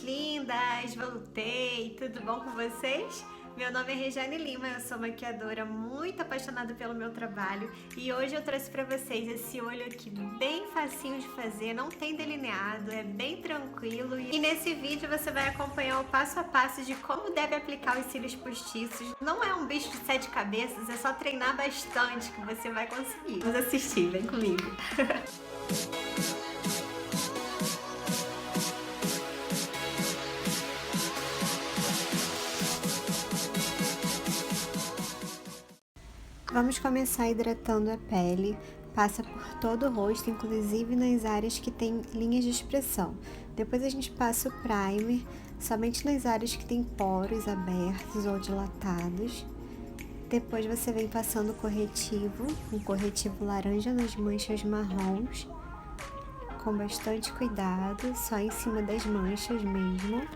lindas! Voltei! Tudo bom com vocês? Meu nome é Regiane Lima, eu sou maquiadora muito apaixonada pelo meu trabalho e hoje eu trouxe para vocês esse olho aqui bem facinho de fazer, não tem delineado, é bem tranquilo e nesse vídeo você vai acompanhar o passo a passo de como deve aplicar os cílios postiços. Não é um bicho de 7 cabeças, é só treinar bastante que você vai conseguir. Vamos assistir, vem comigo! Vamos começar hidratando a pele, passa por todo o rosto, inclusive nas áreas que tem linhas de expressão. Depois a gente passa o primer, somente nas áreas que tem poros abertos ou dilatados. Depois você vem passando um corretivo laranja nas manchas marrons, com bastante cuidado, só em cima das manchas mesmo.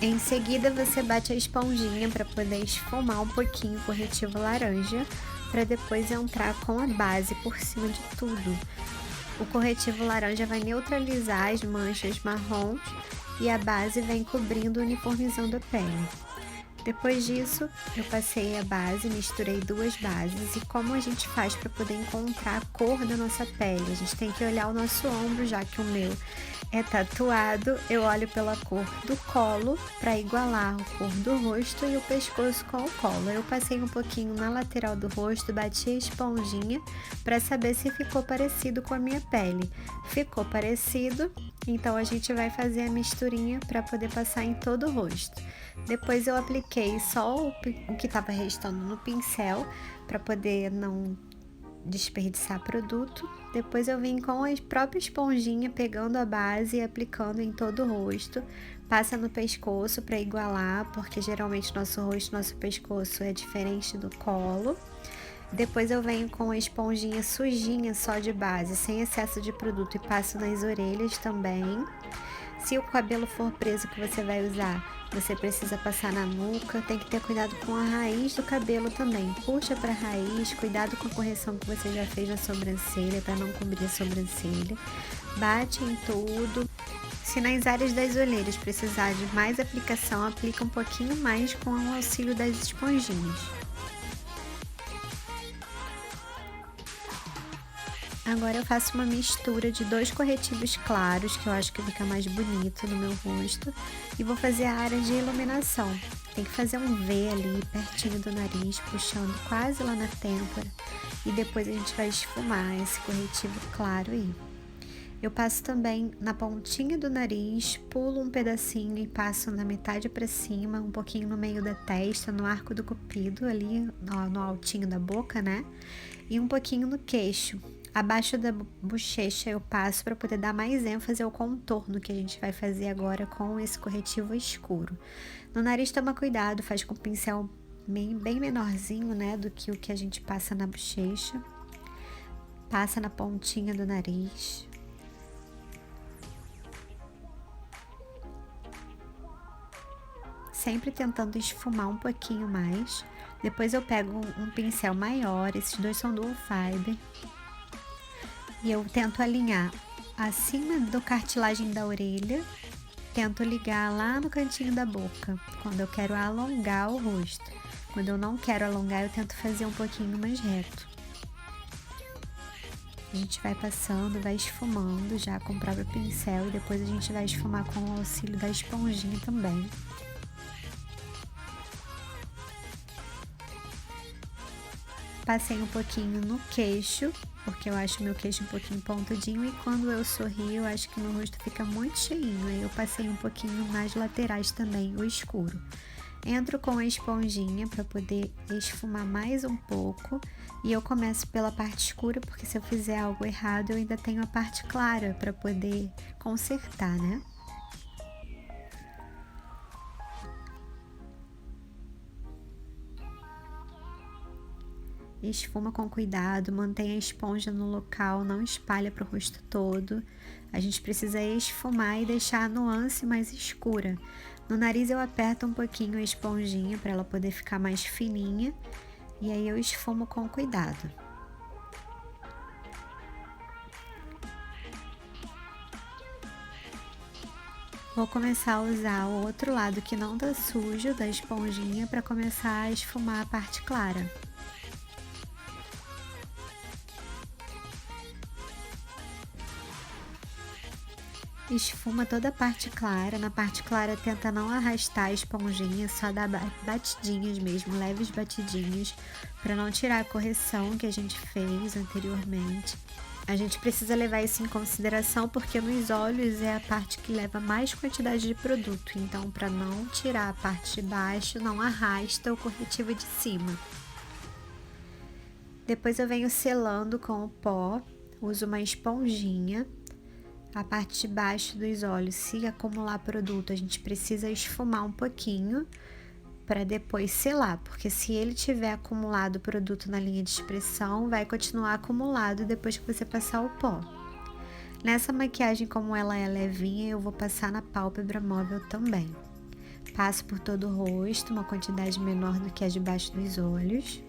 Em seguida, você bate a esponjinha para poder esfumar um pouquinho o corretivo laranja, para depois entrar com a base por cima de tudo. O corretivo laranja vai neutralizar as manchas marrons e a base vem cobrindo, uniformizando a pele. Depois disso, eu passei a base, misturei duas bases e como a gente faz para poder encontrar a cor da nossa pele? A gente tem que olhar o nosso ombro, já que o meu é tatuado, eu olho pela cor do colo para igualar a cor do rosto e o pescoço com o colo. Eu passei um pouquinho na lateral do rosto, bati a esponjinha para saber se ficou parecido com a minha pele. Ficou parecido, então a gente vai fazer a misturinha para poder passar em todo o rosto. Depois eu apliquei só o que estava restando no pincel para poder não desperdiçar produto. Depois eu vim com a própria esponjinha pegando a base e aplicando em todo o rosto. Passa no pescoço para igualar, porque geralmente nosso rosto, nosso pescoço é diferente do colo. Depois eu venho com a esponjinha sujinha só de base, sem excesso de produto, e passo nas orelhas também. Se o cabelo for preso que você vai usar, você precisa passar na nuca, tem que ter cuidado com a raiz do cabelo também. Puxa para a raiz, cuidado com a correção que você já fez na sobrancelha, para não cobrir a sobrancelha. Bate em tudo. Se nas áreas das olheiras precisar de mais aplicação, aplica um pouquinho mais com o auxílio das esponjinhas. Agora eu faço uma mistura de dois corretivos claros, que eu acho que fica mais bonito no meu rosto, e vou fazer a área de iluminação. Tem que fazer um V ali, pertinho do nariz, puxando quase lá na têmpora, e depois a gente vai esfumar esse corretivo claro aí. Eu passo também na pontinha do nariz, pulo um pedacinho e passo na metade para cima, um pouquinho no meio da testa, no arco do cupido, ali no altinho da boca, né? E um pouquinho no queixo. Abaixo da bochecha eu passo para poder dar mais ênfase ao contorno que a gente vai fazer agora com esse corretivo escuro. No nariz toma cuidado, faz com o pincel bem menorzinho, né, do que o que a gente passa na bochecha. Passa na pontinha do nariz. Sempre tentando esfumar um pouquinho mais. Depois eu pego um pincel maior, esses dois são dual fiber. E eu tento alinhar acima do cartilagem da orelha, tento ligar lá no cantinho da boca, quando eu quero alongar o rosto. Quando eu não quero alongar, eu tento fazer um pouquinho mais reto. A gente vai passando, vai esfumando já com o próprio pincel e depois a gente vai esfumar com o auxílio da esponjinha também. Passei um pouquinho no queixo, porque eu acho meu queixo um pouquinho pontudinho e quando eu sorrio eu acho que meu rosto fica muito cheinho. Aí eu passei um pouquinho nas laterais também, o escuro. Entro com a esponjinha para poder esfumar mais um pouco e eu começo pela parte escura, porque se eu fizer algo errado eu ainda tenho a parte clara para poder consertar, né? Esfuma com cuidado, mantenha a esponja no local, não espalha para o rosto todo. A gente precisa esfumar e deixar a nuance mais escura. No nariz eu aperto um pouquinho a esponjinha para ela poder ficar mais fininha. E aí eu esfumo com cuidado. Vou começar a usar o outro lado que não tá sujo da esponjinha para começar a esfumar a parte clara. Esfuma toda a parte clara. Na parte clara tenta não arrastar a esponjinha, só dar batidinhas mesmo, leves batidinhas, para não tirar a correção que a gente fez anteriormente. A gente precisa levar isso em consideração porque nos olhos é a parte que leva mais quantidade de produto, então para não tirar a parte de baixo, não arrasta o corretivo de cima. Depois eu venho selando com o pó, uso uma esponjinha. A parte de baixo dos olhos, se acumular produto, a gente precisa esfumar um pouquinho para depois selar, porque se ele tiver acumulado produto na linha de expressão, vai continuar acumulado depois que você passar o pó. Nessa maquiagem, como ela é levinha, eu vou passar na pálpebra móvel também. Passo por todo o rosto, uma quantidade menor do que a de baixo dos olhos.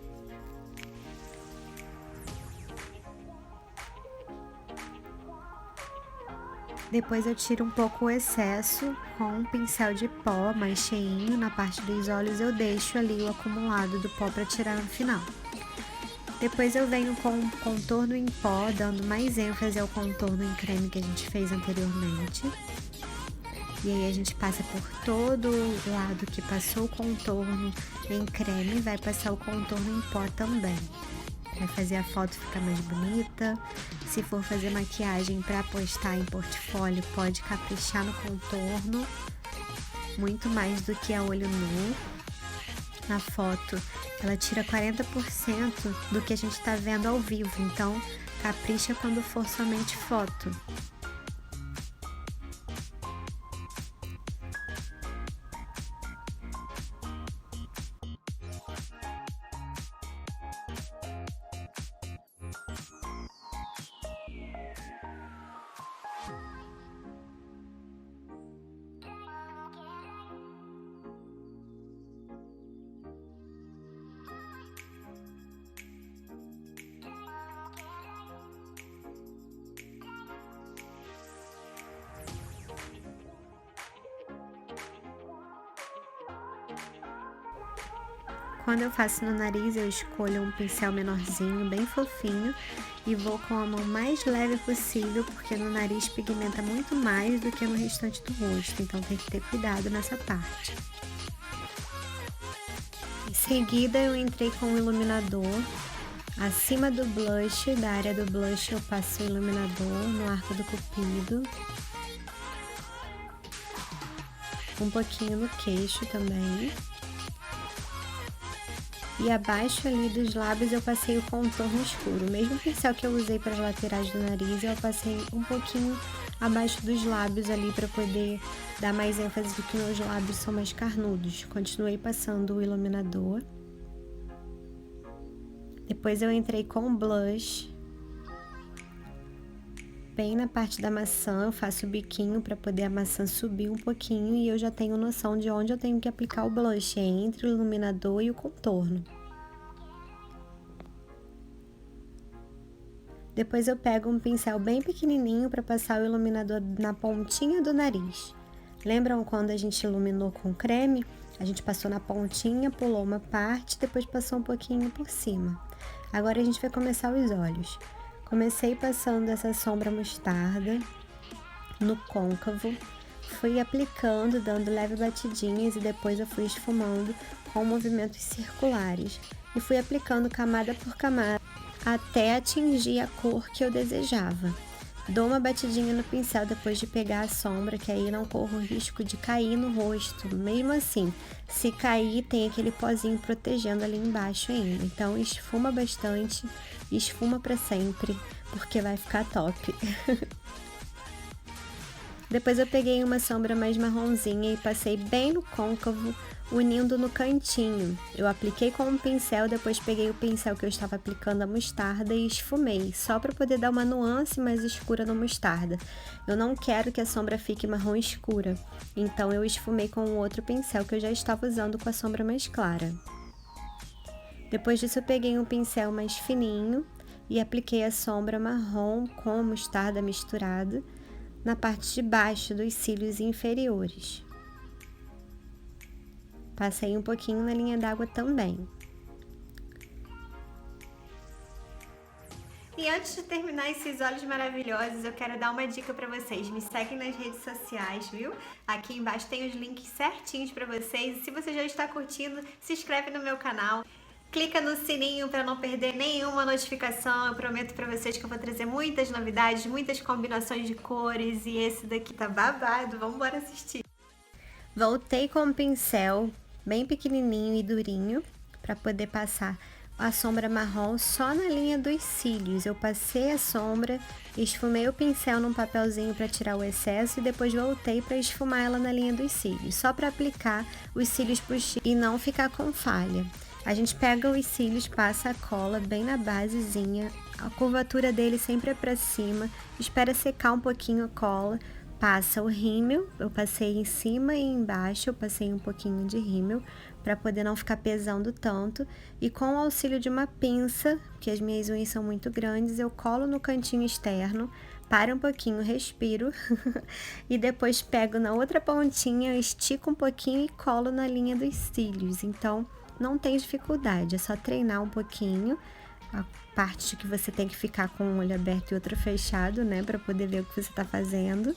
Depois eu tiro um pouco o excesso com um pincel de pó mais cheinho. Na parte dos olhos eu deixo ali o acumulado do pó para tirar no final. Depois eu venho com um contorno em pó, dando mais ênfase ao contorno em creme que a gente fez anteriormente. E aí a gente passa por todo o lado que passou o contorno em creme, vai passar o contorno em pó também. Vai fazer a foto ficar mais bonita. Se for fazer maquiagem para postar em portfólio, pode caprichar no contorno, muito mais do que a olho nu. Na foto, ela tira 40% do que a gente está vendo ao vivo, então capricha quando for somente foto. Quando eu faço no nariz, eu escolho um pincel menorzinho, bem fofinho, e vou com a mão mais leve possível, porque no nariz pigmenta muito mais do que no restante do rosto, então tem que ter cuidado nessa parte. Em seguida, eu entrei com o iluminador. Acima do blush, da área do blush, eu passo o iluminador no arco do cupido. Um pouquinho no queixo também. E abaixo ali dos lábios eu passei o contorno escuro. O mesmo pincel que eu usei para as laterais do nariz, eu passei um pouquinho abaixo dos lábios ali para poder dar mais ênfase do que meus lábios são mais carnudos. Continuei passando o iluminador. Depois eu entrei com blush. Bem na parte da maçã, eu faço o biquinho para poder a maçã subir um pouquinho e eu já tenho noção de onde eu tenho que aplicar o blush, é entre o iluminador e o contorno. Depois eu pego um pincel bem pequenininho para passar o iluminador na pontinha do nariz. Lembram quando a gente iluminou com creme? A gente passou na pontinha, pulou uma parte, depois passou um pouquinho por cima. Agora a gente vai começar os olhos. Comecei passando essa sombra mostarda no côncavo, fui aplicando, dando leve batidinhas e depois eu fui esfumando com movimentos circulares e fui aplicando camada por camada até atingir a cor que eu desejava. Dou uma batidinha no pincel depois de pegar a sombra, que aí não corro o risco de cair no rosto. Mesmo assim, se cair, tem aquele pozinho protegendo ali embaixo ainda. Então, esfuma bastante, esfuma pra sempre, porque vai ficar top. Depois eu peguei uma sombra mais marronzinha e passei bem no côncavo, unindo no cantinho. Eu apliquei com um pincel, depois peguei o pincel que eu estava aplicando a mostarda e esfumei, só para poder dar uma nuance mais escura no mostarda. Eu não quero que a sombra fique marrom escura, então eu esfumei com o outro pincel que eu já estava usando com a sombra mais clara. Depois disso eu peguei um pincel mais fininho e apliquei a sombra marrom com a mostarda misturada. na parte de baixo dos cílios inferiores. Passei um pouquinho na linha d'água também. E antes de terminar esses olhos maravilhosos, eu quero dar uma dica para vocês. Me seguem nas redes sociais, viu? Aqui embaixo tem os links certinhos para vocês. E se você já está curtindo, se inscreve no meu canal. Clica no sininho para não perder nenhuma notificação. Eu prometo para vocês que eu vou trazer muitas novidades, muitas combinações de cores. E esse daqui tá babado. Vamos embora assistir. Voltei com um pincel bem pequenininho e durinho para poder passar a sombra marrom só na linha dos cílios. Eu passei a sombra, esfumei o pincel num papelzinho para tirar o excesso e depois voltei para esfumar ela na linha dos cílios, só para aplicar os cílios postiços e não ficar com falha. A gente pega os cílios, passa a cola bem na basezinha, a curvatura dele sempre é para cima, espera secar um pouquinho a cola, passa o rímel, eu passei em cima e embaixo, eu passei um pouquinho de rímel para poder não ficar pesando tanto, e com o auxílio de uma pinça, que as minhas unhas são muito grandes, eu colo no cantinho externo, paro um pouquinho, respiro e depois pego na outra pontinha, estico um pouquinho e colo na linha dos cílios. Então não tem dificuldade, é só treinar um pouquinho a parte que você tem que ficar com um olho aberto e outro fechado, né, para poder ver o que você está fazendo.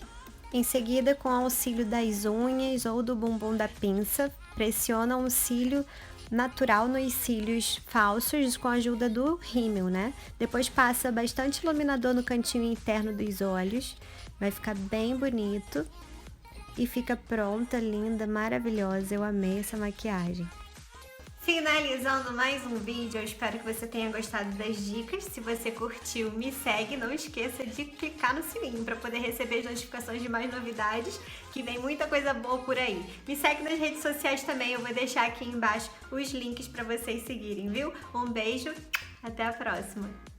Em seguida, com o auxílio das unhas ou do bumbum da pinça, pressiona um cílio natural nos cílios falsos com a ajuda do rímel, né? Depois passa bastante iluminador no cantinho interno dos olhos, vai ficar bem bonito e fica pronta, linda, maravilhosa. Eu amei essa maquiagem. Finalizando mais um vídeo, eu espero que você tenha gostado das dicas. Se você curtiu, me segue. Não esqueça de clicar no sininho para poder receber as notificações de mais novidades, que vem muita coisa boa por aí. Me segue nas redes sociais também, eu vou deixar aqui embaixo os links para vocês seguirem, viu? Um beijo, até a próxima!